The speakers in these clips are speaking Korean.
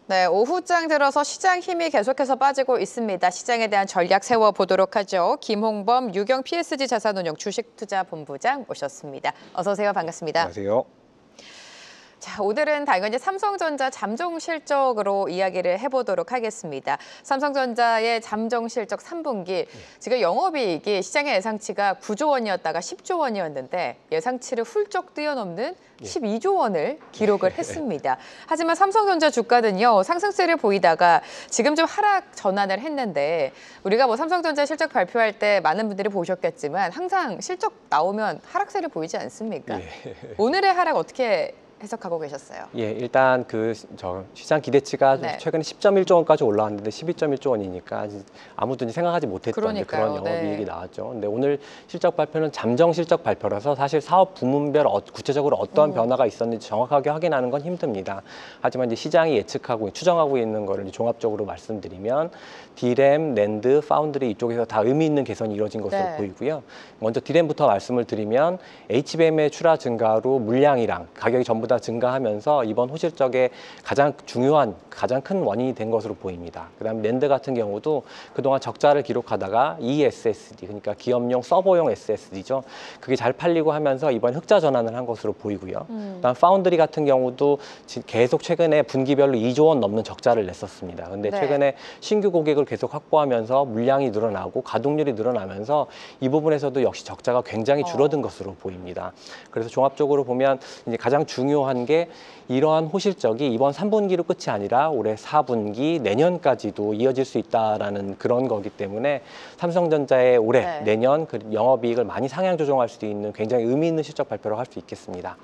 네, 오후장 들어서 시장 힘이 계속해서 빠지고 있습니다. 시장에 대한 전략 세워보도록 하죠. 김홍범 유경 PSG 자산운용 주식투자본부장 모셨습니다. 어서 오세요. 반갑습니다. 안녕하세요. 자, 오늘은 당연히 삼성전자 잠정 실적으로 이야기를 해보도록 하겠습니다. 삼성전자의 잠정 실적 3분기, 지금 영업이익이 시장의 예상치가 9조 원이었다가 10조 원이었는데 예상치를 훌쩍 뛰어넘는 12조 원을 기록을 했습니다. 하지만 삼성전자 주가는요, 상승세를 보이다가 지금 좀 하락 전환을 했는데 우리가 뭐 삼성전자 실적 발표할 때 많은 분들이 보셨겠지만 항상 실적 나오면 하락세를 보이지 않습니까? 오늘의 하락 어떻게 해석하고 계셨어요? 예, 일단 시장 기대치가 네. 최근에 10.1조 원까지 올라왔는데 12.1조 원이니까 아무도 생각하지 못했던 그런 영업이익이 나왔죠. 근데 오늘 실적 발표는 잠정 실적 발표라서 사실 사업 부문별 구체적으로 어떤 변화가 있었는지 정확하게 확인하는 건 힘듭니다. 하지만 이제 시장이 예측하고 추정하고 있는 거를 이제 종합적으로 말씀드리면 D램, 낸드, 파운드리 이쪽에서 다 의미 있는 개선이 이루어진 것으로 보이고요. 먼저 D램부터 말씀을 드리면 HBM의 출하 증가로 물량이랑 가격이 전부 다 증가하면서 이번 호실적에 가장 중요한, 가장 큰 원인이 된 것으로 보입니다. 그다음에 낸드 같은 경우도 그동안 적자를 기록하다가 eSSD, 그러니까 기업용 서버용 SSD죠. 그게 잘 팔리고 하면서 이번 흑자 전환을 한 것으로 보이고요. 그다음 파운드리 같은 경우도 계속 최근에 분기별로 2조 원 넘는 적자를 냈었습니다. 근데 최근에 신규 고객을 계속 확보하면서 물량이 늘어나고 가동률이 늘어나면서 이 부분에서도 역시 적자가 굉장히 줄어든 것으로 보입니다. 그래서 종합적으로 보면 이제 가장 중요한 게 이러한 호실적이 이번 3분기로 끝이 아니라 올해 4분기, 내년까지도 이어질 수 있다라는 그런 거기 때문에 삼성전자의 올해, 내년 영업이익을 많이 상향 조정할 수도 있는 굉장히 의미 있는 실적 발표라고 할 수 있겠습니다.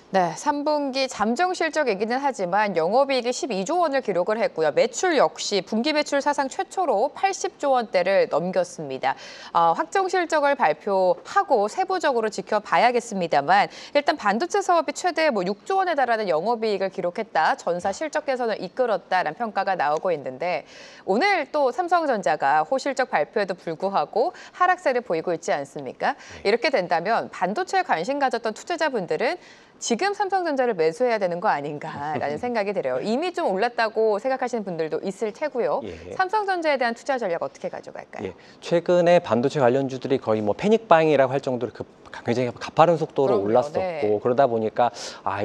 네, 3분기 잠정 실적이기는 하지만 영업이익이 12조 원을 기록을 했고요. 매출 역시 분기 매출 사상 최초로 80조 원대를 넘겼습니다. 확정 실적을 발표하고 세부적으로 지켜봐야겠습니다만 일단 반도체 사업이 최대 6조 원에 달하는 영업이익을 기록했다. 전사 실적 개선을 이끌었다라는 평가가 나오고 있는데 오늘 또 삼성전자가 호실적 발표에도 불구하고 하락세를 보이고 있지 않습니까? 이렇게 된다면 반도체에 관심 가졌던 투자자분들은 지금 삼성전자를 매수해야 되는 거 아닌가라는 생각이 들어요. 이미 좀 올랐다고 생각하시는 분들도 있을 테고요. 삼성전자에 대한 투자 전략 어떻게 가져갈까요? 최근에 반도체 관련주들이 거의 패닉 바잉이라고 할 정도로 굉장히 가파른 속도로 올랐었고 그러다 보니까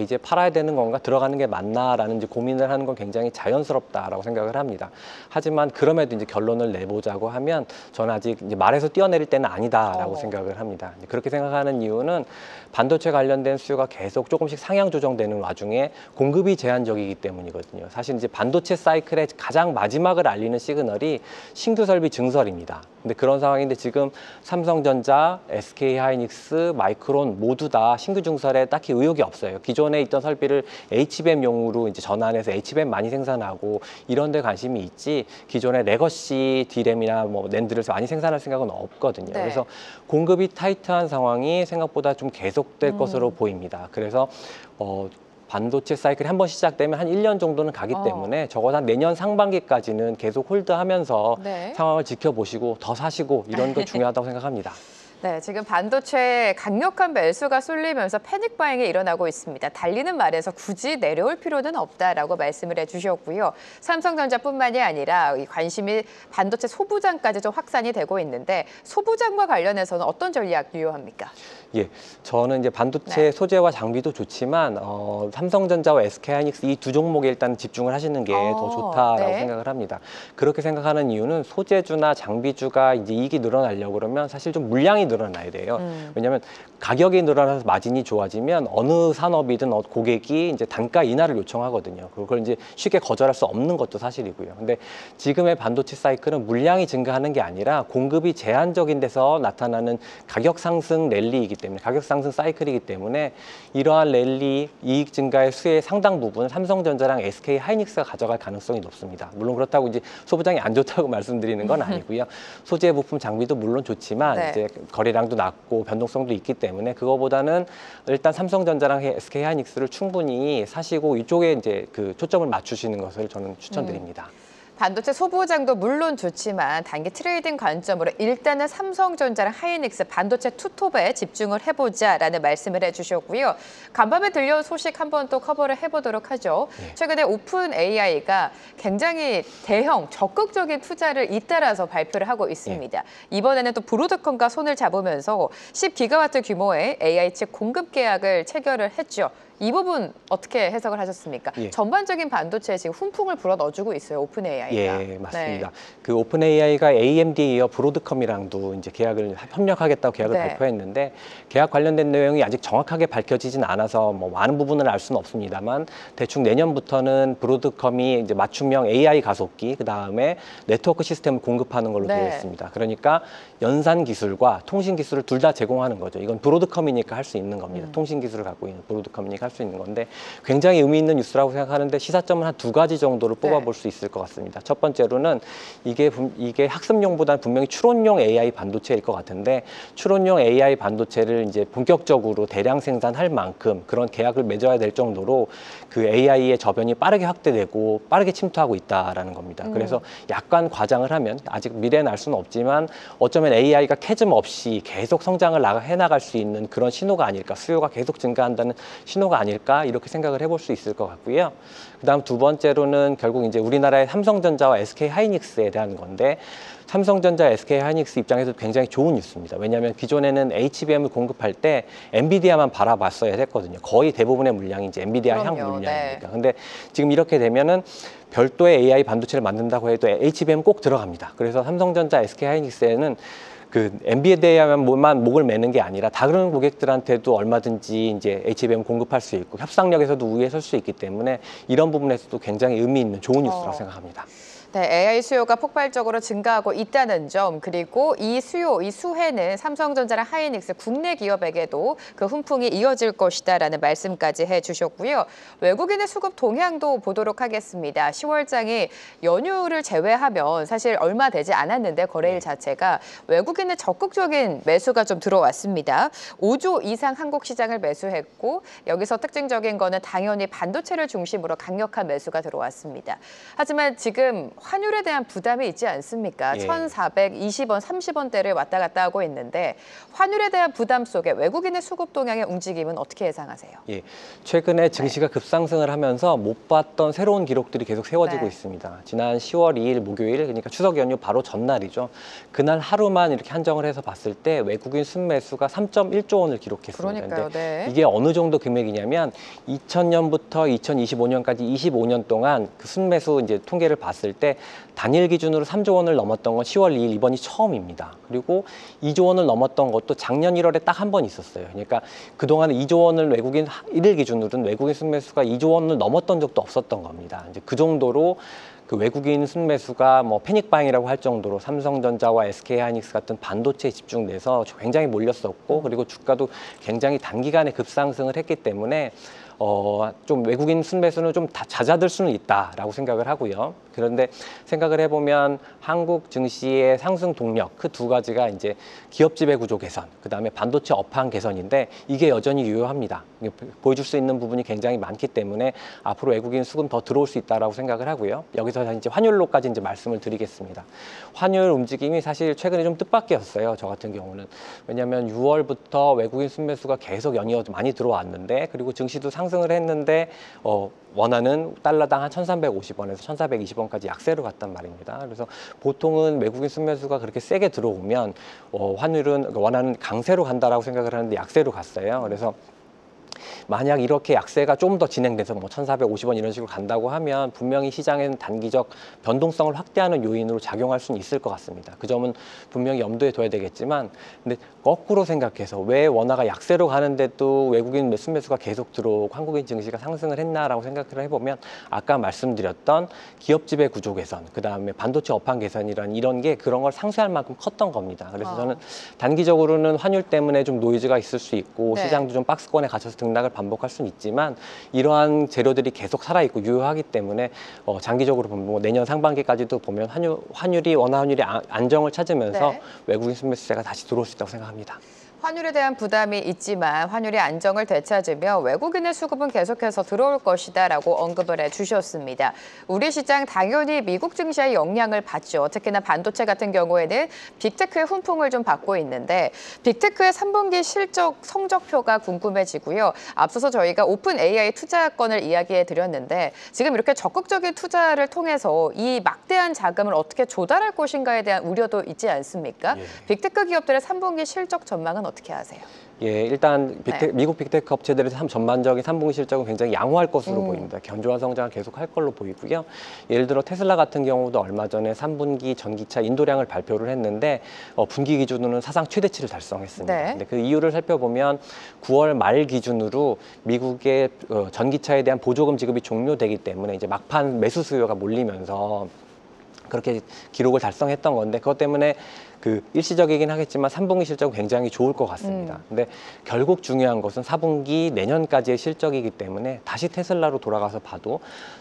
이제 팔아야 되는 건가 들어가는 게 맞나라는 이제 고민을 하는 건 굉장히 자연스럽다라고 생각을 합니다. 하지만 그럼에도 이제 결론을 내보자고 하면 저는 아직 이제 말에서 뛰어내릴 때는 아니다라고 생각을 합니다. 그렇게 생각하는 이유는 반도체 관련된 수요가 계속 조금씩 상향 조정되는 와중에 공급이 제한적이기 때문이거든요. 사실 이제 반도체 사이클의 가장 마지막을 알리는 시그널이 신규 설비 증설입니다. 근데 그런 상황인데 지금 삼성전자, SK하이닉스, 마이크론 모두 다 신규 증설에 딱히 의욕이 없어요. 기존에 있던 설비를 HBM용으로 이제 전환해서 HBM 많이 생산하고 이런 데 관심이 있지 기존의 레거시 D램이나 낸드를 많이 생산할 생각은 없거든요. 그래서 공급이 타이트한 상황이 생각보다 좀 계속될 것으로 보입니다. 그래서 반도체 사이클이 한번 시작되면 한 1년 정도는 가기 때문에 적어도 한 내년 상반기까지는 계속 홀드하면서 상황을 지켜보시고 더 사시고 이런 거 중요하다고 생각합니다. 네, 지금 반도체에 강력한 매수가 쏠리면서 패닉 바잉이 일어나고 있습니다. 달리는 말에서 굳이 내려올 필요는 없다라고 말씀을 해주셨고요. 삼성전자뿐만이 아니라 이 관심이 반도체 소부장까지 좀 확산이 되고 있는데 소부장과 관련해서는 어떤 전략 유효합니까? 저는 이제 반도체 소재와 장비도 좋지만 삼성전자와 SK하이닉스 이 두 종목에 일단 집중을 하시는 게 더 좋다라고 생각을 합니다. 그렇게 생각하는 이유는 소재주나 장비주가 이제 이익이 늘어나려고 그러면 사실 좀 물량이 늘어나야 돼요. 왜냐하면 가격이 늘어나서 마진이 좋아지면 어느 산업이든 고객이 이제 단가 인하를 요청하거든요. 그걸 이제 쉽게 거절할 수 없는 것도 사실이고요. 근데 지금의 반도체 사이클은 물량이 증가하는 게 아니라 공급이 제한적인 데서 나타나는 가격 상승 랠리이기 때문에 가격 상승 사이클이기 때문에 이러한 랠리 이익 증가의 수의 상당 부분 삼성전자랑 SK하이닉스가 가져갈 가능성이 높습니다. 물론 그렇다고 이제 소부장이 안 좋다고 말씀드리는 건 아니고요. 소재 부품 장비도 물론 좋지만 이제 거래량도 낮고 변동성도 있기 때문에 그거보다는 일단 삼성전자랑 SK하이닉스를 충분히 사시고 이쪽에 이제 초점을 맞추시는 것을 저는 추천드립니다. 반도체 소부장도 물론 좋지만 단기 트레이딩 관점으로 일단은 삼성전자랑 하이닉스 반도체 투톱에 집중을 해보자라는 말씀을 해주셨고요. 간밤에 들려온 소식 한번 또 커버를 해보도록 하죠. 최근에 오픈 AI가 굉장히 대형 적극적인 투자를 잇따라서 발표를 하고 있습니다. 이번에는 또 브로드컴과 손을 잡으면서 10기가와트 규모의 AI 칩 공급 계약을 체결을 했죠. 이 부분 어떻게 해석을 하셨습니까? 전반적인 반도체에 지금 훈풍을 불어넣어주고 있어요, 오픈 AI가. 예, 맞습니다. 그 오픈 AI가 AMD에 이어 브로드컴이랑도 이제 계약을 협력하겠다고 계약을 발표했는데 계약 관련된 내용이 아직 정확하게 밝혀지진 않아서 뭐 많은 부분을 알 수는 없습니다만 대충 내년부터는 브로드컴이 이제 맞춤형 AI 가속기 그 다음에 네트워크 시스템을 공급하는 걸로 되어 있습니다. 그러니까 연산 기술과 통신 기술을 둘 다 제공하는 거죠. 이건 브로드컴이니까 할 수 있는 겁니다. 통신 기술을 갖고 있는 브로드컴이니까 할 수 있는 건데 굉장히 의미 있는 뉴스라고 생각하는데 시사점은 한 두 가지 정도를 뽑아볼 수 있을 것 같습니다. 첫 번째로는 이게 학습용보다는 분명히 추론용 AI 반도체일 것 같은데 추론용 AI 반도체를 이제 본격적으로 대량 생산할 만큼 그런 계약을 맺어야 될 정도로 그 AI의 저변이 빠르게 확대되고 빠르게 침투하고 있다라는 겁니다. 그래서 약간 과장을 하면 아직 미래는 알 수는 없지만 어쩌면 AI가 캐즘 없이 계속 성장을 해나갈 수 있는 그런 신호가 아닐까, 수요가 계속 증가한다는 신호가 아닐까 이렇게 생각을 해볼 수 있을 것 같고요. 그다음 두 번째로는 결국 이제 우리나라의 삼성전자와 SK 하이닉스에 대한 건데 삼성전자, SK 하이닉스 입장에서 굉장히 좋은 뉴스입니다. 왜냐하면 기존에는 HBM을 공급할 때 엔비디아만 바라봤어야 했거든요. 거의 대부분의 물량이 이제 엔비디아 향 물량이니까. 근데 지금 이렇게 되면은 별도의 AI 반도체를 만든다고 해도 HBM 꼭 들어갑니다. 그래서 삼성전자, SK 하이닉스에는 그 엔비디아만 목을 매는 게 아니라 다른 고객들한테도 얼마든지 이제 HBM 공급할 수 있고 협상력에서도 우위에 설 수 있기 때문에 이런 부분에서도 굉장히 의미 있는 좋은 뉴스라고 생각합니다. 네, AI 수요가 폭발적으로 증가하고 있다는 점, 그리고 이 수요, 이 수혜는 삼성전자랑 하이닉스 국내 기업에게도 그 훈풍이 이어질 것이다라는 말씀까지 해주셨고요. 외국인의 수급 동향도 보도록 하겠습니다. 10월장이 연휴를 제외하면 사실 얼마 되지 않았는데 거래일 자체가 외국인의 적극적인 매수가 좀 들어왔습니다. 5조 이상 한국 시장을 매수했고 여기서 특징적인 거는 당연히 반도체를 중심으로 강력한 매수가 들어왔습니다. 하지만 지금 환율에 대한 부담이 있지 않습니까? 1,420원, 30원대를 왔다 갔다 하고 있는데 환율에 대한 부담 속에 외국인의 수급 동향의 움직임은 어떻게 예상하세요? 최근에 증시가 급상승을 하면서 못 봤던 새로운 기록들이 계속 세워지고 있습니다. 지난 10월 2일 목요일, 그러니까 추석 연휴 바로 전날이죠. 그날 하루만 이렇게 한정을 해서 봤을 때 외국인 순매수가 3.1조 원을 기록했습니다. 그런데 이게 어느 정도 금액이냐면 2000년부터 2025년까지 25년 동안 그 순매수 이제 통계를 봤을 때 단일 기준으로 3조 원을 넘었던 건 10월 2일 이번이 처음입니다. 그리고 2조 원을 넘었던 것도 작년 1월에 딱 한 번 있었어요. 그러니까 그동안 2조 원을 외국인 1일 기준으로는 외국인 순매수가 2조 원을 넘었던 적도 없었던 겁니다. 이제 그 정도로 그 외국인 순매수가 뭐 패닉바잉이라고 할 정도로 삼성전자와 SK 하이닉스 같은 반도체에 집중돼서 굉장히 몰렸었고 그리고 주가도 굉장히 단기간에 급상승을 했기 때문에 좀 외국인 순매수는 좀 잦아들 수는 있다라고 생각을 하고요. 그런데 생각을 해보면 한국 증시의 상승 동력 그 두 가지가 이제 기업 지배 구조 개선, 그다음에 반도체 업황 개선인데 이게 여전히 유효합니다. 보여줄 수 있는 부분이 굉장히 많기 때문에 앞으로 외국인 수금 더 들어올 수 있다라고 생각을 하고요. 여기서 이제 환율로까지 이제 말씀을 드리겠습니다. 환율 움직임이 사실 최근에 좀 뜻밖이었어요. 저 같은 경우는 왜냐하면 6월부터 외국인 순매수가 계속 연이어 많이 들어왔는데 그리고 증시도 상승을 했는데 원화는 달러당 한 1,350원에서 1,420원까지 약세로 갔단 말입니다. 그래서 보통은 외국인 순매수가 그렇게 세게 들어오면 원화는 강세로 간다라고 생각을 하는데 약세로 갔어요. 그래서 만약 이렇게 약세가 좀 더 진행돼서 뭐 1,450원 이런 식으로 간다고 하면 분명히 시장에는 단기적 변동성을 확대하는 요인으로 작용할 수는 있을 것 같습니다. 그 점은 분명히 염두에 둬야 되겠지만 근데 거꾸로 생각해서 왜 원화가 약세로 가는데도 외국인 순매수가 계속 들어오고 한국인 증시가 상승을 했나라고 생각을 해보면 아까 말씀드렸던 기업 지배 구조 개선, 그다음에 반도체 업황 개선이란 이런 게 그런 걸 상쇄할 만큼 컸던 겁니다. 그래서 저는 단기적으로는 환율 때문에 좀 노이즈가 있을 수 있고 시장도 좀 박스권에 갇혀서 등락을 반복할 수는 있지만 이러한 재료들이 계속 살아있고 유효하기 때문에 장기적으로 보면 내년 상반기까지도 보면 원화 환율이 안정을 찾으면서 외국인 순매수세가 다시 들어올 수 있다고 생각합니다. 환율에 대한 부담이 있지만 환율이 안정을 되찾으며 외국인의 수급은 계속해서 들어올 것이다라고 언급을 해주셨습니다. 우리 시장 당연히 미국 증시의 영향을 받죠. 특히나 반도체 같은 경우에는 빅테크의 훈풍을 좀 받고 있는데 빅테크의 3분기 실적 성적표가 궁금해지고요. 앞서서 저희가 오픈 AI 투자건을 이야기해 드렸는데 지금 이렇게 적극적인 투자를 통해서 이 막대한 자금을 어떻게 조달할 것인가에 대한 우려도 있지 않습니까? 예. 빅테크 기업들의 3분기 실적 전망은 어떻게 하세요? 예, 일단 미국 빅테크 업체들의 전반적인 3분기 실적은 굉장히 양호할 것으로 보입니다. 견조한 성장을 계속할 걸로 보이고요. 예를 들어 테슬라 같은 경우도 얼마 전에 3분기 전기차 인도량을 발표를 했는데 분기 기준으로는 사상 최대치를 달성했습니다. 네. 근데 그 이유를 살펴보면 9월 말 기준으로 미국의 전기차에 대한 보조금 지급이 종료되기 때문에 이제 막판 매수 수요가 몰리면서 그렇게 기록을 달성했던 건데 그것 때문에 그 일시적이긴 하겠지만 3분기 실적은 굉장히 좋을 것 같습니다. 근데 결국 중요한 것은 4분기 내년까지의 실적이기 때문에 다시 테슬라로 돌아가서 봐도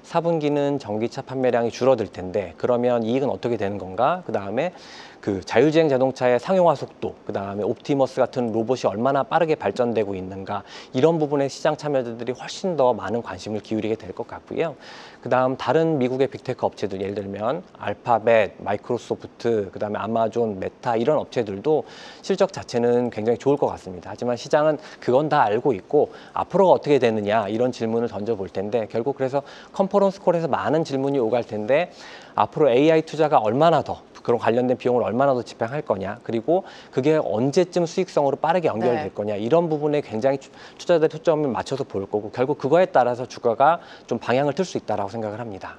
4분기는 전기차 판매량이 줄어들 텐데 그러면 이익은 어떻게 되는 건가? 그다음에 그 자율주행 자동차의 상용화 속도, 그다음에 옵티머스 같은 로봇이 얼마나 빠르게 발전되고 있는가 이런 부분에 시장 참여자들이 훨씬 더 많은 관심을 기울이게 될 것 같고요. 그다음 다른 미국의 빅테크 업체들 예를 들면 알파벳, 마이크로소프트, 그다음에 아마존, 메타 이런 업체들도 실적 자체는 굉장히 좋을 것 같습니다. 하지만 시장은 그건 다 알고 있고 앞으로가 어떻게 되느냐 이런 질문을 던져볼 텐데 결국 그래서 컨퍼런스 콜에서 많은 질문이 오갈 텐데 앞으로 AI 투자가 얼마나 더 그런 관련된 비용을 얼마나 더 집행할 거냐 그리고 그게 언제쯤 수익성으로 빠르게 연결될 거냐 이런 부분에 굉장히 투자자들의 초점을 맞춰서 볼 거고 결국 그거에 따라서 주가가 좀 방향을 틀 수 있다라고 생각을 합니다.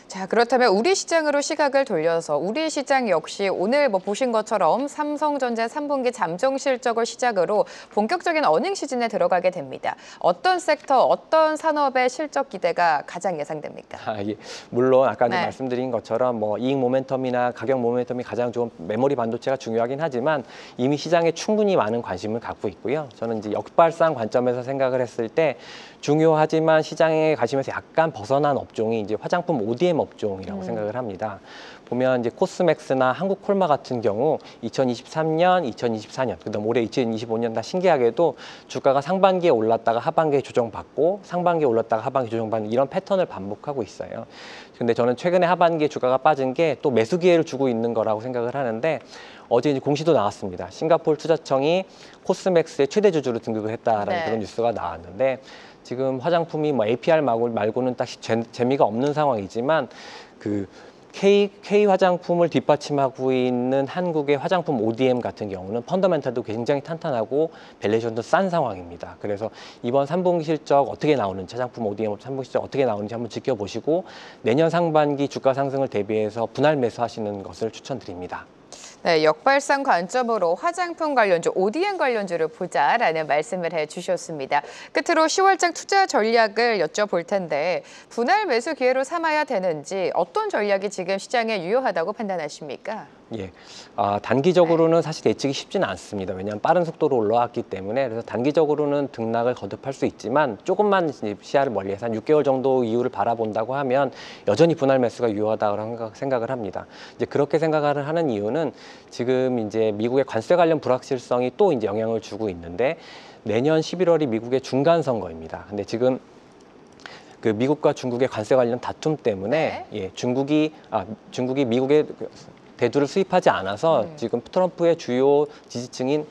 자, 그렇다면 우리 시장으로 시각을 돌려서 우리 시장 역시 오늘 보신 것처럼 삼성전자 3분기 잠정 실적을 시작으로 본격적인 어닝 시즌에 들어가게 됩니다. 어떤 섹터, 어떤 산업의 실적 기대가 가장 예상됩니까? 예. 물론 아까 말씀드린 것처럼 뭐 이익 모멘텀이나 가격 모멘텀이 가장 좋은 메모리 반도체가 중요하긴 하지만 이미 시장에 충분히 많은 관심을 갖고 있고요. 저는 이제 역발상 관점에서 생각을 했을 때 중요하지만 시장의 관심에서 약간 벗어난 업종이 이제 화장품 ODM 업종이라고 생각을 합니다. 보면 이제 코스맥스나 한국콜마 같은 경우 2023년, 2024년, 그다음 올해 2025년 다 신기하게도 주가가 상반기에 올랐다가 하반기에 조정받고 상반기에 올랐다가 하반기에 조정받는 이런 패턴을 반복하고 있어요. 근데 저는 최근에 하반기에 주가가 빠진 게 또 매수 기회를 주고 있는 거라고 생각을 하는데 어제 이제 공시도 나왔습니다. 싱가포르 투자청이 코스맥스의 최대 주주로 등극을 했다라는 그런 뉴스가 나왔는데 지금 화장품이 뭐 APR 말고는 딱 재미가 없는 상황이지만 그 K 화장품을 뒷받침하고 있는 한국의 화장품 ODM 같은 경우는 펀더멘탈도 굉장히 탄탄하고 밸류에이션도 싼 상황입니다. 그래서 이번 3분기 실적 어떻게 나오는지 화장품 ODM 3분기 실적 어떻게 나오는지 한번 지켜보시고 내년 상반기 주가 상승을 대비해서 분할 매수하시는 것을 추천드립니다. 네, 역발상 관점으로 화장품 관련주, ODM 관련주를 보자라는 말씀을 해주셨습니다. 끝으로 10월장 투자 전략을 여쭤볼 텐데 분할 매수 기회로 삼아야 되는지 어떤 전략이 지금 시장에 유효하다고 판단하십니까? 예, 단기적으로는 사실 예측이 쉽지는 않습니다. 왜냐하면 빠른 속도로 올라왔기 때문에 그래서 단기적으로는 등락을 거듭할 수 있지만 조금만 시야를 멀리해서 한 6개월 정도 이후를 바라본다고 하면 여전히 분할 매수가 유효하다고 생각을 합니다. 이제 그렇게 생각을 하는 이유는 지금 이제 미국의 관세 관련 불확실성이 또 이제 영향을 주고 있는데 내년 11월이 미국의 중간 선거입니다. 근데 지금 그 미국과 중국의 관세 관련 다툼 때문에 중국이 미국의 대두를 수입하지 않아서 지금 트럼프의 주요 지지층인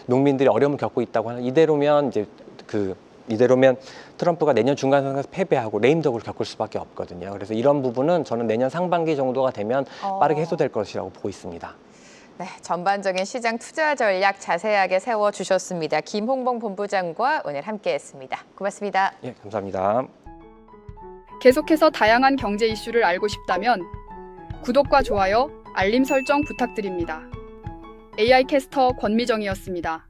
농민들이 어려움을 겪고 있다고 하는 이대로면 트럼프가 내년 중간 선거에서 패배하고 레임덕을 겪을 수밖에 없거든요. 그래서 이런 부분은 저는 내년 상반기 정도가 되면 빠르게 해소될 것이라고 보고 있습니다. 네, 전반적인 시장 투자 전략 자세하게 세워주셨습니다. 김홍봉 본부장과 오늘 함께했습니다. 고맙습니다. 예, 감사합니다. 계속해서 다양한 경제 이슈를 알고 싶다면 구독과 좋아요, 알림 설정 부탁드립니다. AI 캐스터 권미정이었습니다.